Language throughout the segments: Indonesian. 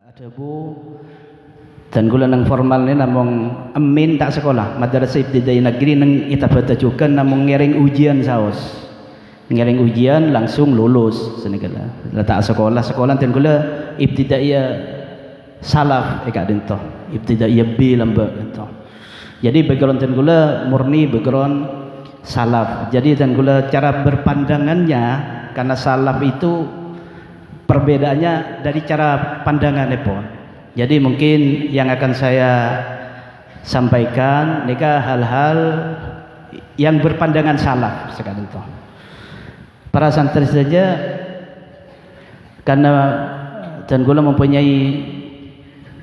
Ada bu dan gula nang formal ni namong amin tak sekolah madrasah ibtidaiyah negeri nang itabata juga namong ngering ujian saos ngering ujian langsung lulus senegala tak sekolah dan gula ibtidaiyah salaf eka dento ibtidaiyah B lambak dento jadi background dan gula murni background salaf jadi dan gula cara berpandangannya karena salaf itu perbedaannya dari cara pandangan pun. Jadi mungkin yang akan saya sampaikan nikah hal-hal yang berpandangan salaf sekarang itu. Para santri saja karena dan gula mempunyai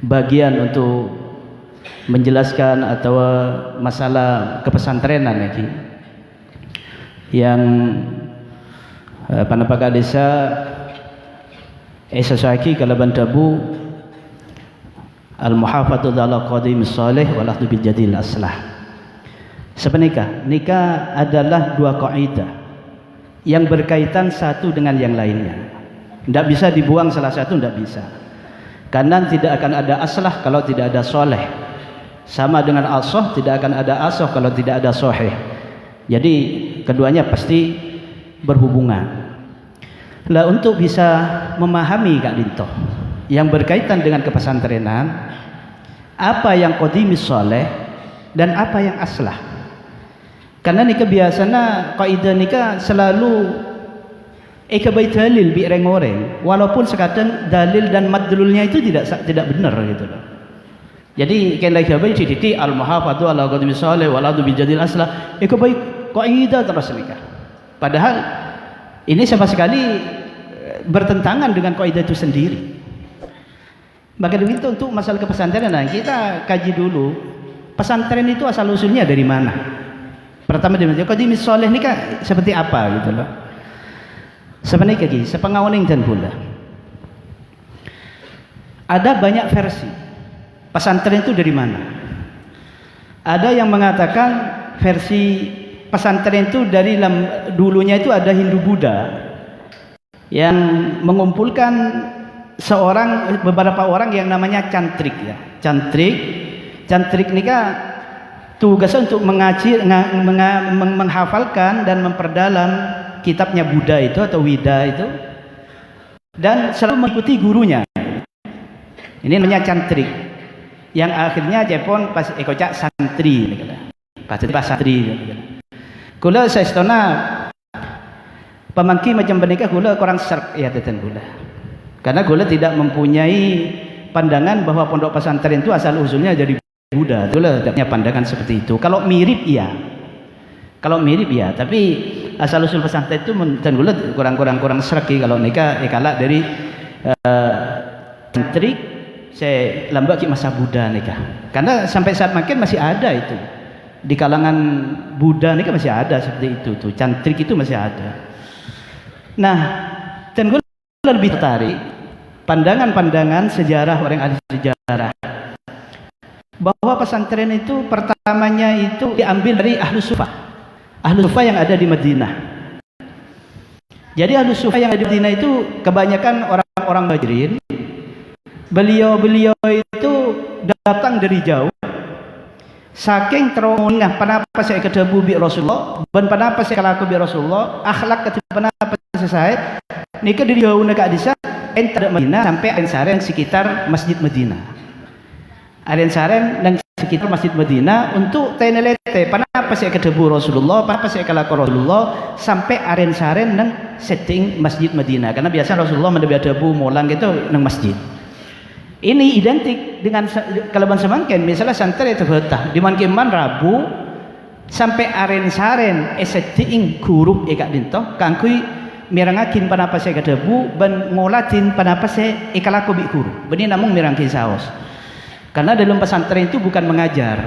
bagian untuk menjelaskan atau masalah kepesantrenan lagi yang panapaka desa Esasaki kalaban tabu al-muhafadzatu ala qadim salih wal akhdhu bil jadil aslah. Sebenarnya nikah adalah dua kaidah yang berkaitan satu dengan yang lainnya. Tidak bisa dibuang salah satu, tidak bisa. Karena tidak akan ada aslah kalau tidak ada soleh. Sama dengan asoh, tidak akan ada asoh kalau tidak ada soheh. Jadi keduanya pasti berhubungan. Lah untuk bisa memahami Kak Dinto yang berkaitan dengan kepesantrenan, apa yang qadimis soleh dan apa yang aslah. Karena nikah biasanya kaidah nikah selalu ikabai dalil bi reng-oreng, walaupun sekadang dalil dan madlulnya itu tidak benar gitu loh. Jadi kena ikabai titik al muhafadzatu ala qadimis soleh wal adu bi jadil aslah, ikabai kaidah terus nikah. Padahal ini sama sekali bertentangan dengan kaidah itu sendiri. Maka begitu untuk masalah kepesantrenan kita kaji dulu pesantren itu asal usulnya dari mana. Pertama dia qadimis soleh ini kan seperti apa gitu loh. Sebenarnya lagi sepengawaning dan pula ada banyak versi pesantren itu dari mana. Ada yang mengatakan versi pesantren itu dari dulunya itu ada Hindu Buddha yang mengumpulkan beberapa orang yang namanya cantrik ya. Cantrik nikah tugasnya untuk menghafalkan dan memperdalam kitabnya Buddha itu atau Wida itu dan selalu mengikuti gurunya. Ini namanya cantrik. Yang akhirnya Jepon pas ekocak santri pas santri. Kula saestona pemangki macam menikah gula kurang serk ya teten gula. Karena gula tidak mempunyai pandangan bahwa pondok pesantren itu asal usulnya dari Buddha. Gula tidak punya pandangan seperti itu. Kalau mirip iya. Tapi asal usul pesantren itu dan gula kurang serk kalau nikah kalak dari trik saya lambak masa Buddha nikah. Karena sampai saat makin masih ada itu. Di kalangan Buddha ini kan masih ada seperti itu tuh, cantrik itu masih ada. Nah, dan gue lebih tertarik pandangan-pandangan sejarah orang ahli sejarah bahwa pesantren itu pertamanya itu diambil dari Ahlus Sufah yang ada di Madinah. Jadi Ahlus Sufah yang ada di Madinah itu kebanyakan orang-orang Muhajirin. Beliau itu datang dari jauh. Saking terongah panapa saya kedebu bi Rasulullah dan panapa saya kalaku bi Rasulullah akhlak kata panapa saya nikah di jauh negak desa entar Madinah sampai Ansaren sekitar Masjid Madinah Ansaren dan sekitar Masjid Madinah untuk tenelete panapa saya kedebu Rasulullah panapa saya kalaku Rasulullah sampai Ansaren dan setting Masjid Madinah karena biasa Rasulullah mendebat debu molang gitu nang masjid. Ini identik dengan kalaban semangken misalnya santri itu betah di mankiman Rabu sampai Arensaren eseting guru ekak dinto kangkui mirangakin panapa saya kedebu ban ngolatin panapa saya ekalaku bi guru benih namung mirangkin saos karena dalam pesantren itu bukan mengajar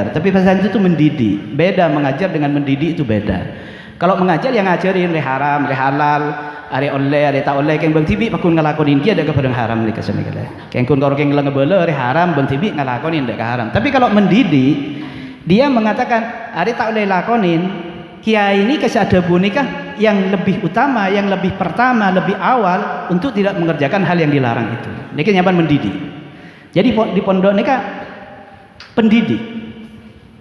tapi pesantren itu mendidik. Beda mengajar dengan mendidik itu beda. Kalau mengajar yang ngajarin le haram le halal are oleh are tak oleh keng bang tibi pakun ngalakonin dia ada kepada haram ni kesana kala keng kun karo keng ngebele are haram bang tibi ngalakonin ndak haram. Tapi kalau mendidik dia mengatakan are tak oleh lakonin kiai ini kasih ada boneka yang lebih utama, yang lebih pertama, lebih awal untuk tidak mengerjakan hal yang dilarang itu. Niki nyaman mendidik. Jadi di pondok nika pendidik.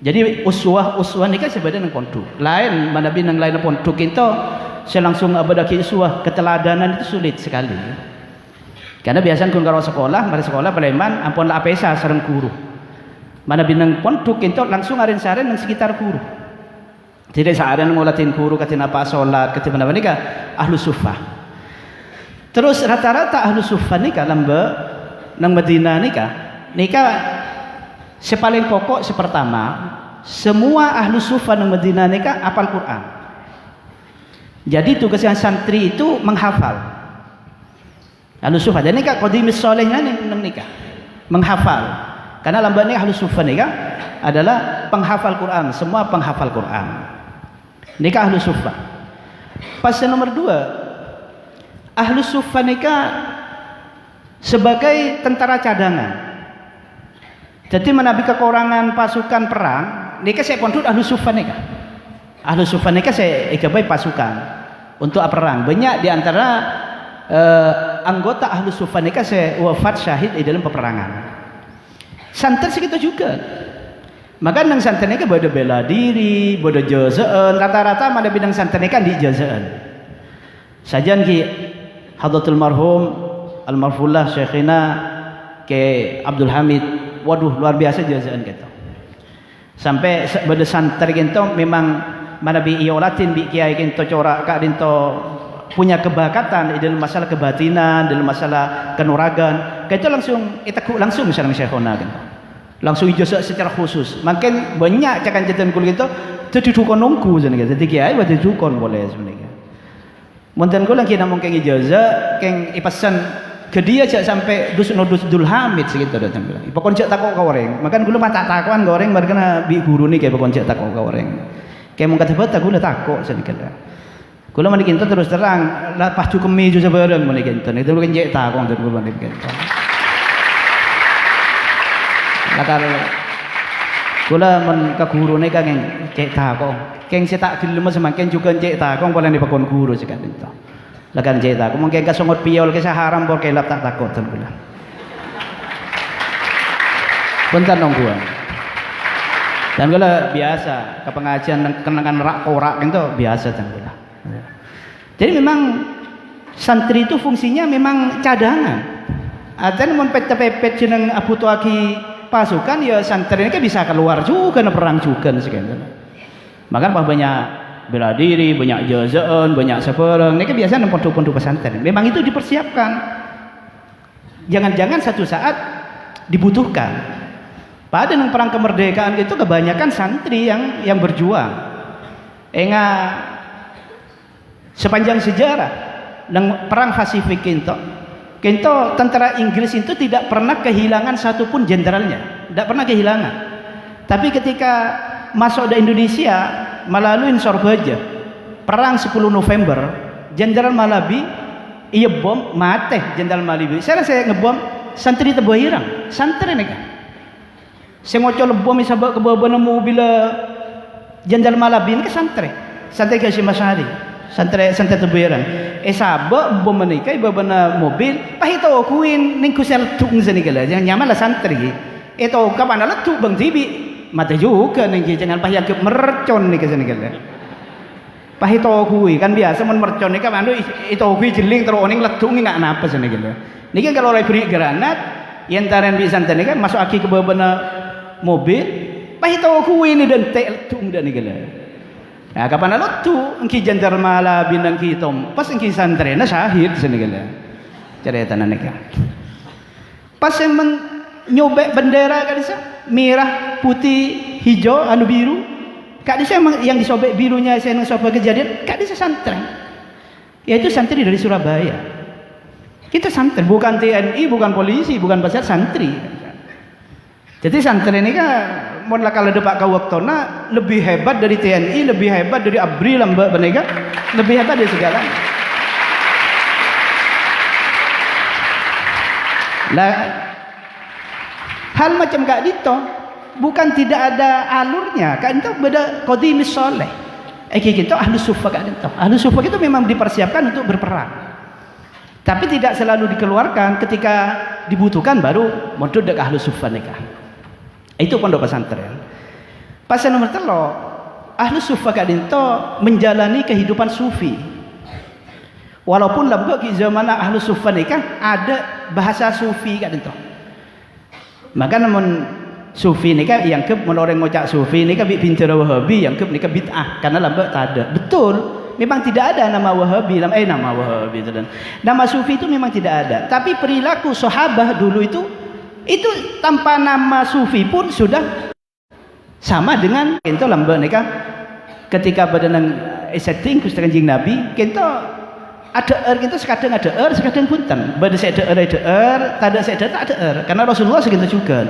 Jadi uswah nika sebenarnya nang pondok. Lain manabi nang lain pondok itu saya langsung abadaki uswah, keteladanan itu sulit sekali. Karena biasanya kun karo sekolah, mari sekolah Palembang ampun la apesa sareng guru. Manabi nang pondok itu langsung aren-saren nang sekitar guru. Tidak searan ngolatin guru katina apa salat katina apa nika ahlu suffah. Terus rata-rata ahlu suffah nika lambe nang Madinah nika sepaling pokok sepertama semua ahlu suffah nang Madinah nika hafal Quran. Jadi tugasnya santri itu menghafal. Ahlu suffah dan nika qadimis solehnya nang nika menghafal. Karena lambe ahlu suffah nika adalah penghafal Quran, semua penghafal Quran. Nikah ahlu suffah. Pas nomor 2, ahlu suffah nikah sebagai tentara cadangan. Jadi menabi kekurangan pasukan perang, nikah saya pondok ahlu suffah nikah. Ahlu suffah nikah saya ikabai pasukan untuk perang. Banyak di antara anggota ahlu suffah nikah saya wafat syahid di dalam peperangan. Santer segitu juga. Maka nang santen ini bodo bela diri, bodo jazaan, rata-rata mana bidang santen ini kan di jazaan. Sajan ki Hadratul marhum almarfullah Syekhina ke Abdul Hamid, waduh luar biasa jazaan gitu. Sampai bodo santer gitu memang mana bi iolatin bi kiai gitu corak kak dinto punya kebakatan dalam masalah kebatinan, dalam masalah kenuragan. Itu langsung itaku langsung misalnya Syekhona gitu. Langsung ijazah secara khusus. Makin banyak cakan jatan kul gitu jadi dukun nunggu sebenarnya. Jadi kiai wajib dukun boleh sebenarnya. Monten kul lagi namung keng ijazah keng ipasan ke dia cak sampai dus Dul Hamid segitu datang bilang. Pokon cak takok goreng. Makan kula mah tak takoan goreng bar kena bi guru ni kayak pokon cak takok goreng. Kayak mung kata bata kula takok sebenarnya. Kula mani kinto terus terang lah pas cukup meju sabareng mani kinto. Itu kan cek takok terus kula mani kinto. Lakar kula men ka guru ne kang cek takong keng cetak gelem semakin juga cek takong boleh dipakon guru sekan itu lakar cek takong mungkin ka songot piol ke haram bor kelap tak takut ten kula punten dong gua dan kula biasa ke pengajian kenangan rak korak itu biasa ten kula. Jadi memang santri itu fungsinya memang cadangan. Ada mun pepet jeneng Abu Tuaki pasukan ya santri ini kan bisa keluar juga na perang juga sekian. Maka banyak bela diri, banyak jazaan, banyak seperang. Ini kan biasa pondok-pondok pesantren. Memang itu dipersiapkan. Jangan-jangan satu saat dibutuhkan. Pada nang perang kemerdekaan itu kebanyakan santri yang berjuang. Sepanjang sejarah nang perang Pasifik Kento tentara Inggris itu tidak pernah kehilangan satupun jenderalnya, tidak pernah kehilangan. Tapi ketika masuk ke Indonesia melalui Sorbaja, perang 10 November, Jenderal Malabi, iya bom mati Jenderal Malabi. Saya ngebom santri tebuh hirang, santri nih kan. Saya mau coba bom isabak ke bawah mobil Jenderal Malabi ini ke santri kasih Masari. Santai tebuiran. Sabak bom menikah babana mobil, pahito kuin ning kusel tung senikala. Jangan nyaman lah santri. Itu kapan lah tuh bang tibi mata juga ning jangan pahya ke mercon nih senikala. Pahito kui kan biasa men mercon nih kan itu kui jeling terus oning letung nggak napa senikala. Niki kalau oleh beri granat, yang taran bisa santri kan masuk aki ke babana mobil, pahito kui ini dan tung dan nikala. Nah, kapan lalu tu engki Jenderal Malabi nang kitom pas engki santri na syahid senegala cerita naneka pas yang nyobek bendera kadisa merah putih hijau anu biru kadisa yang disobek birunya saya nang sobek kejadian kadisa santri yaitu santri dari Surabaya kita santri bukan TNI bukan polisi bukan pasar santri jadi santri ini kan mun lakal depak ka waktona lebih hebat dari TNI, lebih hebat dari ABRI lamba benega, lebih hebat dari segalanya. Nah, hal macam kak dito bukan tidak ada alurnya, kan itu beda qadimis soleh. Kita ahlu sufa kan itu. Ahlu sufa itu memang dipersiapkan untuk berperang. Tapi tidak selalu dikeluarkan, ketika dibutuhkan baru mundur dek ahlu sufa nikah. Itu pondok pesantren. Pasal nomor 3, ahlu sufa kan itu menjalani kehidupan sufi. Walaupun lembek di zaman ahlu sufa nikah ada bahasa sufi kan itu. Maka namun sufi nikah yang ke orang ngocak sufi nikah binti Wahabi yang ke nikah bid'ah karena lambak tak ada. Betul, memang tidak ada nama Wahabi, nama Wahabi itu dan nama sufi itu memang tidak ada. Tapi perilaku sahabat dulu itu tanpa nama sufi pun sudah sama dengan kita lambak nikah ketika pada nang setting kusta Kanjeng Nabi kita ada kita sekadang ada sekadang punten pada saya ada tak ada saya tak ada karena Rasulullah segitu juga.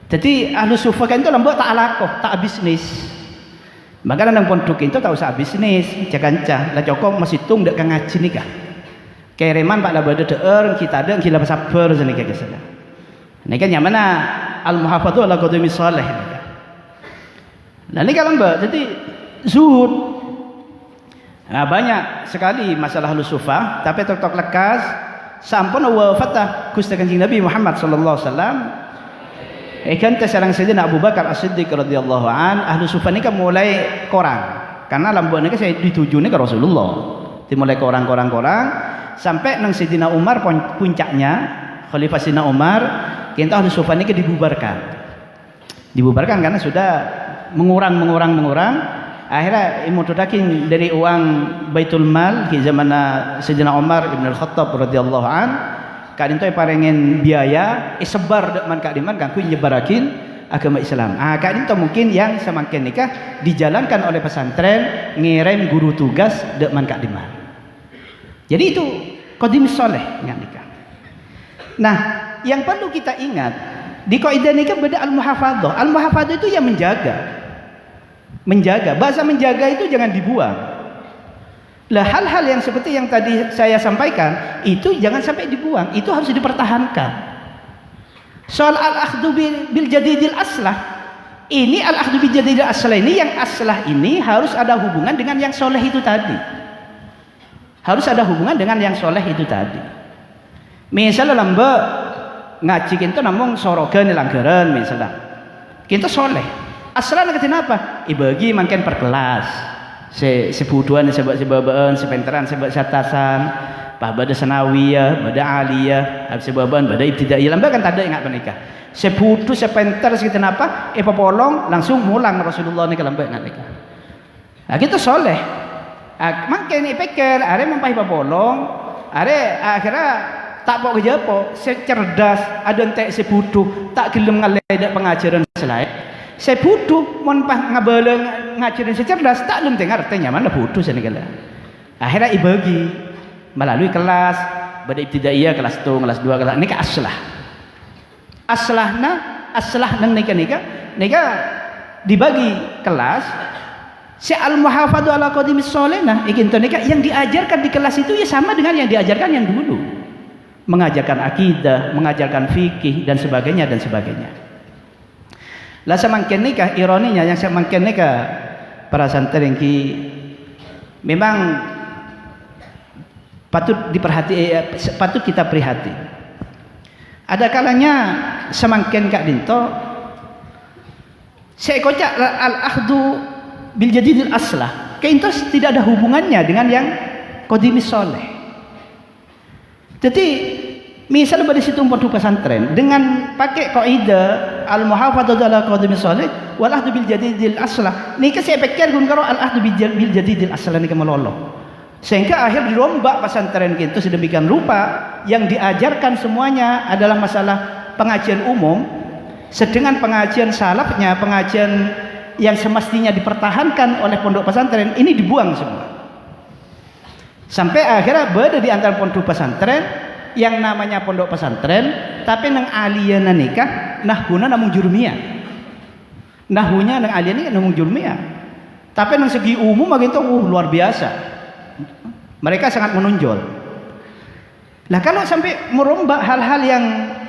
Jadi ahlu sufa kan itu lembut tak alakoh, tak bisnis. Maka nang pondok itu tak usah bisnis, jaga-jaga lah cokok masih tung dek ngaji nikah. Kereman pak lah bade kita ada kita sabar sini kayak gitu. Ini kan yang mana al-muhafadzah ala qadami salih. Nah ini kalau mbak, jadi zuhud. Nah, banyak sekali masalah ahlu sufa, tapi tok lekas sampun wafatah Gusti Kanjeng Nabi Muhammad sallallahu alaihi wasallam. Kan terserang Sayyidina Abu Bakar As-Siddiq radhiyallahu an, ahlu sufa ini kan mulai korang. Karena lambuan ini saya dituju ke Rasulullah. Dimulai korang sampai nang Sayyidina Umar puncaknya, Khalifah Sayyidina Umar, kita ahlu sufa ini dibubarkan. Dibubarkan karena sudah mengurang. Akhirnya imutudakin dari uang Baitul Mal di zaman Sayyidina Umar Ibn Al-Khattab radhiyallahu an. Kadin itu parengen biaya sebar dek man kadiman kan ku nyebarakin agama Islam. Kadin itu mungkin yang semakin nikah dijalankan oleh pesantren ngirim guru tugas dek man kadiman. Jadi itu qadim soleh yang nikah. Nah, yang perlu kita ingat di kaidah nikah beda al-muhafadzah. Al-muhafadzah itu yang menjaga. Bahasa menjaga itu jangan dibuang. Lah hal-hal yang seperti yang tadi saya sampaikan itu jangan sampai dibuang, itu harus dipertahankan. Soal al-akhdhu bil jadidil aslah, ini al-akhdhu bil jadidil aslah ini yang aslah ini harus ada hubungan dengan yang soleh itu tadi. Harus ada hubungan dengan yang soleh itu tadi. Misalnya lamba ngaji kita namung sorogan langgaran misalnya. Kita soleh. Aslan kenapa? Ibagi makin per kelas. Sebuduan sebab-sebabaan sepenteran sebab satasan pada sanawiyah pada aliyah sebabaan pada ibtidaiyah lambat kan tak ada ingat menikah sebudu sepenter sekitar apa popolong langsung mulang Rasulullah ni kelambat ingat nikah. Nah kita soleh makin pikir are mempai popolong are akhirnya tak mau kerja apa secerdas ada entek sebudu tak gelem ngaledak pengajaran selain saya butuh monpah ngabaleng ngajarin secerdas tak lem dengar artinya mana butuh senegala. Akhirnya ibagi melalui kelas pada ibtidaiyah kelas 1 kelas 2 kelas ini ke aslah. Aslah nang nikah dibagi kelas si al-muhafadzah ala qadimis sholena ikin nikah yang diajarkan di kelas itu ya sama dengan yang diajarkan yang dulu. Mengajarkan akidah, mengajarkan fikih dan sebagainya. Lah semakin nikah ironinya yang semakin nikah para santri ki memang patut kita prihatin. Ada kalanya semakin kak dinto saya kocak al-akhdhu bil jadidil aslah. Keinto tidak ada hubungannya dengan yang qadimis soleh. Jadi misalnya pada situ pondok pesantren dengan pakai kaidah al-muhafadzah ala qadimis sholih wal ahdu bil jadidil aslah. Nika saya pikir gun karo al ahdu bil jadidil aslah nika melolo. Sehingga akhir dirombak pesantren kita sedemikian rupa yang diajarkan semuanya adalah masalah pengajian umum sedangkan pengajian salafnya, pengajian yang semestinya dipertahankan oleh pondok pesantren ini dibuang semua. Sampai akhirnya berada di antara pondok pesantren yang namanya pondok pesantren tapi nang aliyana nikah nahuna namung jurmiyah. Nahunya nang aliyana namung jurmiyah. Tapi nang segi umum begitu luar biasa. Mereka sangat menonjol. Lah kalau sampai merombak hal-hal yang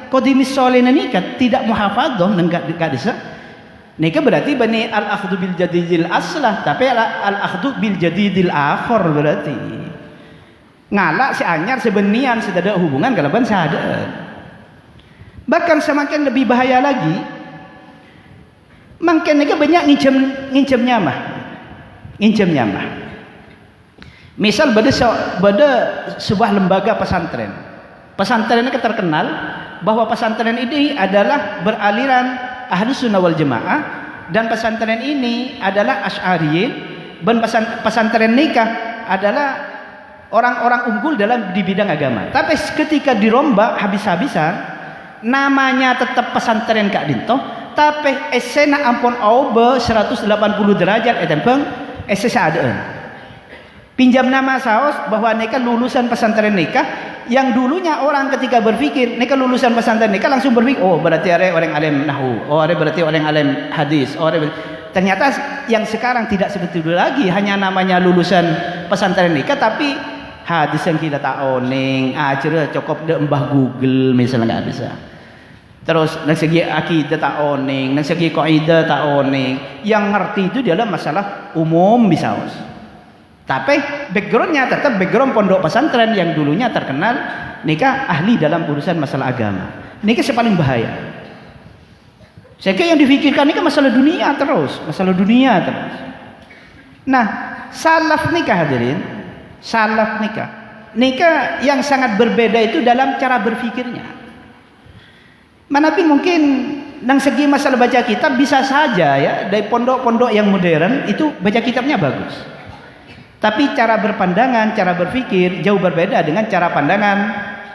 qadimis sholena nikah tidak muhafadzah nang gak bisa Nika berarti bani al-akhdhu bil jadidil aslah, tapi al-akhdhu bil jadidil akhir berarti. Ngalak si anyar sebenian sedada hubungan kalaban sadaan. Bahkan semakin lebih bahaya lagi, makin nika banyak ngincem nyamah. Misal pada sebuah lembaga pesantren. Pesantren ini terkenal bahwa pesantren ini adalah beraliran Ahlus Sunnah wal Jamaah, dan pesantren ini adalah Asy'ariyin, dan pesantren nikah adalah orang-orang unggul di bidang agama. Tapi ketika dirombak habis-habisan, namanya tetap pesantren Kak Dinto, tapi esena ampun aube 180 derajat etempeng ese saadaan. Pinjam nama saos bahwa mereka lulusan pesantren nikah, yang dulunya orang ketika berpikir mereka lulusan pesantren nikah langsung berpikir, oh berarti ada orang alim nahwu, oh ada berarti orang alim hadis, oh ada ternyata yang sekarang tidak seperti itu lagi, hanya namanya lulusan pesantren nikah tapi hadis yang kita tak oning, acara cukup de mbah Google misalnya nggak bisa. Terus dari segi akidah tak oning, dari segi kaidah tak oning, yang ngerti itu adalah masalah umum bisa. Tapi backgroundnya tetap background pondok pesantren yang dulunya terkenal nikah ahli dalam urusan masalah agama. Nikah paling bahaya. Sehingga yang difikirkan nikah masalah dunia terus. Nah, salaf nikah hadirin, salaf nikah yang sangat berbeda itu dalam cara berfikirnya. Manapun mungkin dari segi masalah baca kitab bisa saja ya, dari pondok-pondok yang modern itu baca kitabnya bagus. Tapi cara berpandangan, cara berpikir jauh berbeda dengan cara pandangan,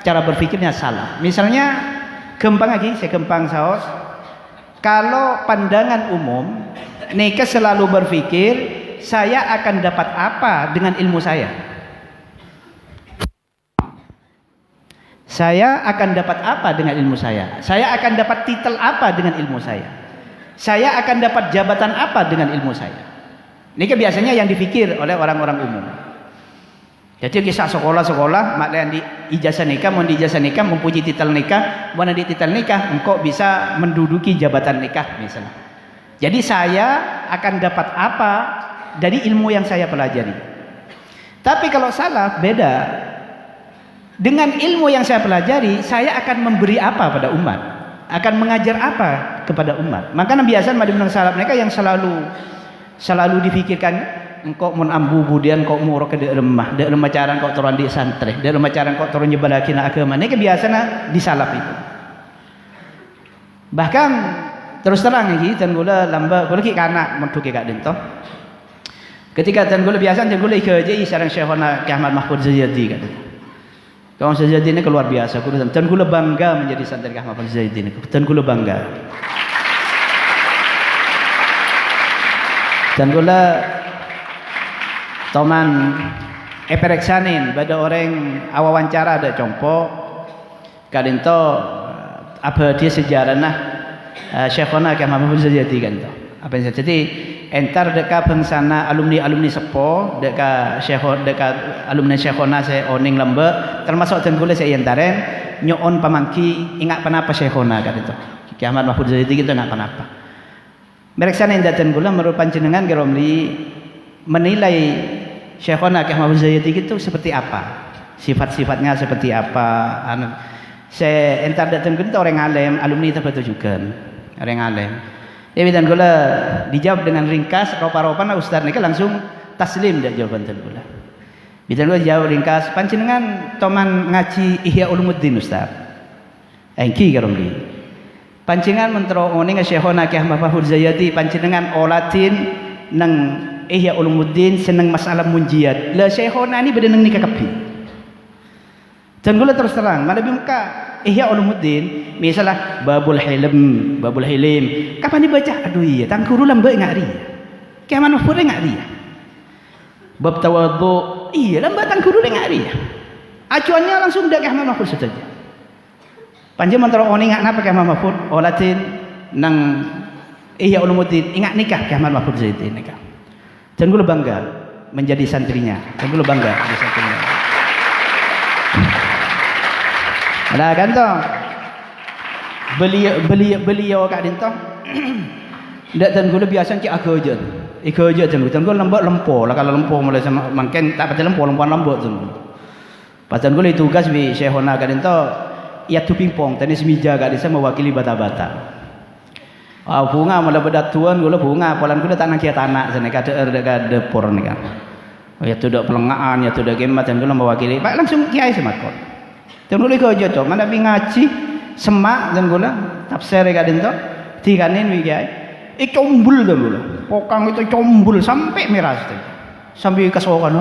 cara berpikirnya salah. Misalnya saya kempang saos. Kalau pandangan umum, nikah selalu berpikir saya akan dapat apa dengan ilmu saya. Saya akan dapat apa dengan ilmu saya? Saya akan dapat titel apa dengan ilmu saya? Saya akan dapat jabatan apa dengan ilmu saya? Ini biasanya yang dipikir oleh orang-orang umum. Jadi kisah sekolah-sekolah, maknanya di ijazah nikah, mau di ijazah nikah, mempunyai titel nikah, mana di titel nikah, engkau bisa menduduki jabatan nikah misalnya. Jadi saya akan dapat apa dari ilmu yang saya pelajari. Tapi kalau salah beda. Dengan ilmu yang saya pelajari, saya akan memberi apa pada umat, akan mengajar apa kepada umat. Makanya biasa madhab salaf mereka yang selalu difikirkan, engkau mun ambu budian kau murah ke remah, de remah caran kau turun di santri, de remah caran kau turun nyebalakina agama. Ini biasanya di salaf itu. Bahkan terus terang lagi, dan gula lamba, gula ki kanak mentu ki Kak Dinto. Ketika dan gula biasa dan gula kerja sareng Syekhona Ki Ahmad Mahfud Zaidi kata. Kawan Zaidi ini luar biasa, dan gula bangga menjadi santri Ki Ahmad Mahfud Zaidi ini, dan gula bangga. Dan gula toman epereksanin pada orang awawancara ada compo kadinto apa dia sejarahnya Syekhona Ki Ahmad Mahfud Zaidi kan to apa yang jadi entar deka pengsana alumni sepo deka alumni Syekhona saya oning lembe termasuk dan gula saya entaren nyoon pamangki ingat penapa Syekhona kan itu Ki Ahmad Mahfud Zaidi kita ingat penapa. Mereka yang datang gula merupakan jenengan geromli menilai Syekhona Ki Ahmad Zaidi itu seperti apa, sifat-sifatnya seperti apa. Saya entar datang gula orang alim, alumni itu juga orang alim. Jadi dan gula dijawab dengan ringkas, ropa-ropa ustaz mereka langsung taslim dia jawaban dan gula. Bila gula jawab ringkas, panjenengan toman ngaji Ihya Ulumuddin ustaz. Engki geromli. Pancingan mentero oning Syekhona Ki Ahmad Mahfud Zaidi pancingan olatin nang Ihya Ulumuddin seneng masalah munjiat. Lah Syekhona ni beda nang nikah kapi. Dan gula terus terang, mana muka Ihya Ulumuddin misalnya babul hilim. Kapan dibaca? Aduh iya, tangkuru lambe ngari. Ki Ahmad Mahfud ngari. Bab tawadhu, iya lambe tangkuru ngari. Acuannya langsung dak Ki Ahmad Mahfud saja. Panjang mentero oni ingat napa Ki Ahmad Mahfud olatin nang Ihya Ulumuddin ingat nikah Ki Ahmad Mahfud Zaidi nikah. Dan gue bangga menjadi santrinya. Dan gue bangga menjadi santrinya. Nah kan toh beliau Kak Dinto Ndak dan gula biasa cik aku aja. Iko aja dan gula lempo lah kalau lempo mulai sama makin tak pakai lempo lembut tu. Pasal gula tugas bi Syekhona kadang tu ya tu pingpong tenis meja kadang saya mewakili bata-bata. Bunga mula berdatuan gula bunga polan gula tanah kia tanah sana kada depor ni kan. Ya tu dak pelengaan ya tu dak gemat dan gula mewakili. Pak langsung kiai semakot. Dan gula iko aja tu mana bi ngaji semak dan gula tafsir kadang tu tikanin bi kiai. Combul dah dulu, pokang itu combul sampai miras tu, sampai kesokan,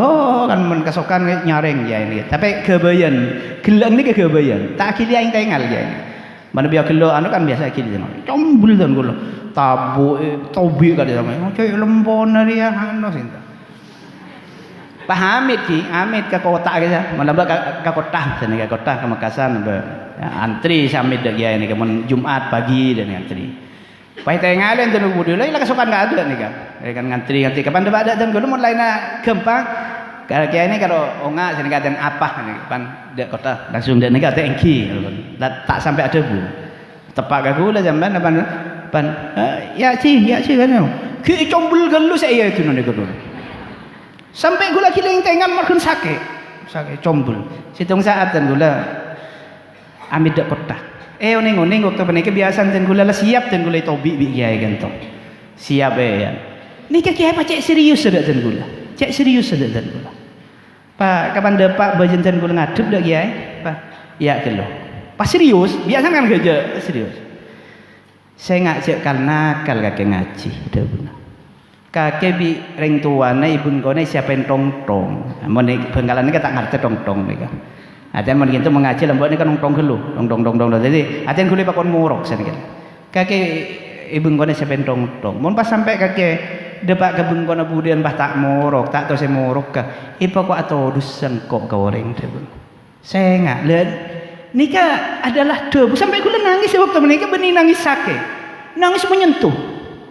kan menkesokan nyaring ya ini. Tapi kebayan, gelang ni kebayan, tak kili yang tengal ya ini. Mana biar kilo, anu kan biasa kili sama. Combul dah dulu, tabu, tobi kan dia sama. Macam lembon dia, anu sinta. Pak Hamid ki, Hamid ke kota kita, mana ke kota, sana ke kota ke Makassar, antri sampai dah ya ini, kemudian Jumat pagi dan antri. Pai tengalan tu nubu dulu, lah kesokan nggak ada nih kan, kan ngantri kapan dah ada dan kalau mulai nak gempa, kalau kiai ini kalau onga sini kata apa nih, pan dek kota langsung dek nih kata engki, tak sampai ada bu, tepak aku lah zaman pan, ya sih kan, ki combul galu saya itu nih dulu, sampai gula kiling tengal makan sakit combul, situng saat dan gula ambil dek kota. Oning waktu pernah kebiasaan dan gula lah siap dan gula tobi biaya kan tu siap ya ni kiai apa cek serius ada dan gula cek serius ada dan gula pak kapan dapat bajen dan gula ngadep dah kiai pak ya kelo pas serius biasa kan kerja serius saya ngajak nakal kakek ngaji dah gula kakek bi reng tuana ibu kone siapa yang tong mau penggalan ni tak ngerti tong ni kan. Atian mungkin tu mengaji lembut ni kan tong kelu, dong. Jadi atian kulit pakon ngorok sedikit. Kakek ibu kone sepen tong. Mun pas sampai kakek depak kebun kone budian bah tak ngorok, tak tahu saya ngorok kah. Ipa ko atau dusan kok goreng tu. Saya ngak lihat nikah adalah debu sampai gula nangis waktu menikah benih nangis sakit, nangis menyentuh.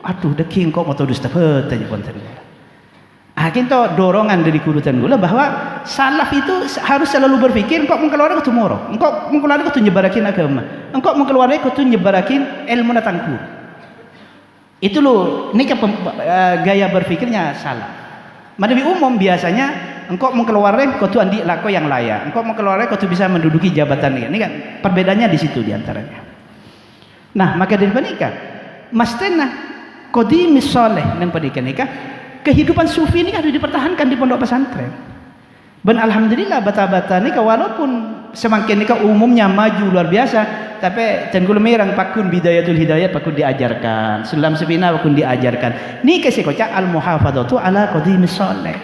Aduh deking kok mau tahu dusta tanya konten. Kita dorongan dari kurutan gula bahwa salaf itu harus selalu berpikir engkau mengeluarkan itu morok, engkau mengeluarkan itu nyebarakin agama, engkau mengeluarkan itu nyebarakin ilmu natangku. Itu loh, ini gaya berpikirnya salaf. Madawi umum biasanya engkau mengeluarkan itu andi lako yang layak, engkau mengeluarkan itu bisa menduduki jabatan ini kan perbedaannya di situ diantaranya. Nah maka dari nikah, mastena qadimis saleh nang pernikahan nikah. Kehidupan sufi ini harus dipertahankan di pondok pesantren. Dan alhamdulillah bata-bata ni walaupun semakin nikah umumnya maju luar biasa, tapi tenggul merang pakun bidayatul hidayat pakun diajarkan, sulam sepina pakun diajarkan. Ni kasih kocak al muhafadzatu ala qadimis saleh.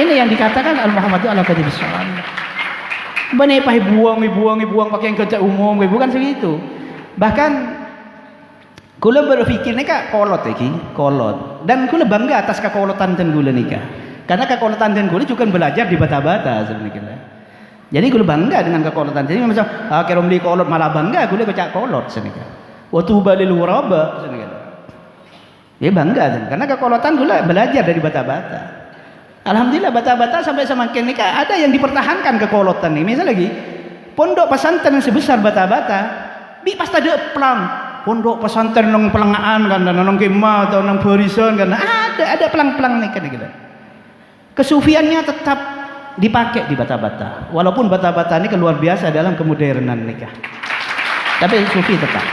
Ini yang dikatakan al muhafadzatu ala qadimis saleh. Banyak buang pakai yang kerja umum, bukan segitu. Bahkan kula berpikir nikah kolot kolot dan kula bangga atas kekolotan dan gula nikah karena kekolotan dan gula juga belajar di bata-bata sebenarnya. Jadi kula bangga dengan kekolotan. Jadi macam kalau beli kolot malah bangga kula kocak kolot sebenarnya. Waktu balil uraba sebenarnya. Dia bangga karena kekolotan gula belajar dari bata-bata. Alhamdulillah bata-bata sampai semakin nikah ada yang dipertahankan kekolotan ini. Misal lagi pondok pesantren sebesar bata-bata bi pas ada pelang pondok pesantren nang pelengaan kan nang kemah atau nang barisan kan ada pelang-pelang nih kan gitu. Kesufiannya tetap dipakai di bata-bata. Walaupun bata-bata ini luar biasa dalam kemodernan nikah. Tapi sufi tetap.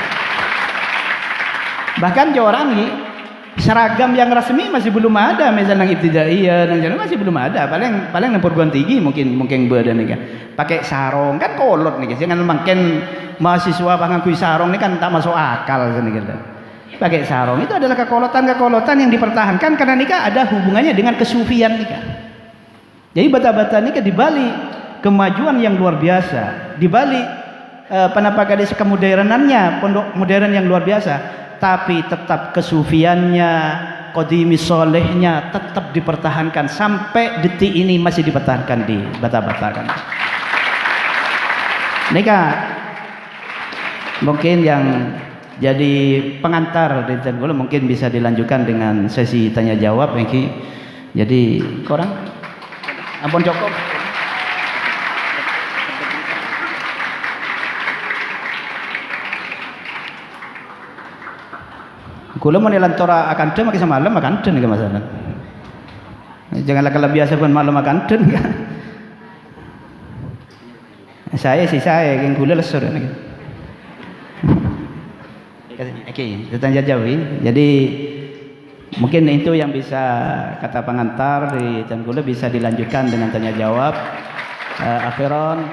Bahkan orang ini seragam yang resmi masih belum ada, misalnya nang ibtidaiyah nang jalan masih belum ada. Paling nang perguruan tinggi mungkin badan nikah. Pakai sarung kan kolot nih, jangan makin mahasiswa pangangkui sarung ini kan tak masuk akal gitu. Pakai sarung itu adalah kekolotan yang dipertahankan karena nikah ada hubungannya dengan kesufian nikah. Jadi bata-bata nikah di balik kemajuan yang luar biasa, di balik penampakan kemodernannya, pondok modern yang luar biasa, tapi tetap kesufiannya, qadimis solehnya tetap dipertahankan sampai detik ini masih dipertahankan di bata-bata kan. Nikah mungkin yang jadi pengantar di Tenggul mungkin bisa dilanjutkan dengan sesi tanya jawab Engki. Jadi korang ampun cukup. Kula mau nilantora akan den makin semalam akan den ke masalah. Janganlah kalau biasa pun malam akan den kan. Saya sih saya yang kula lesur ni. Okey, tanya jauh. Jadi mungkin itu yang bisa kata pengantar di Chan Kula bisa dilanjutkan dengan tanya jawab. Akhiran,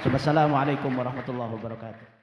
Assalamualaikum warahmatullahi wabarakatuh.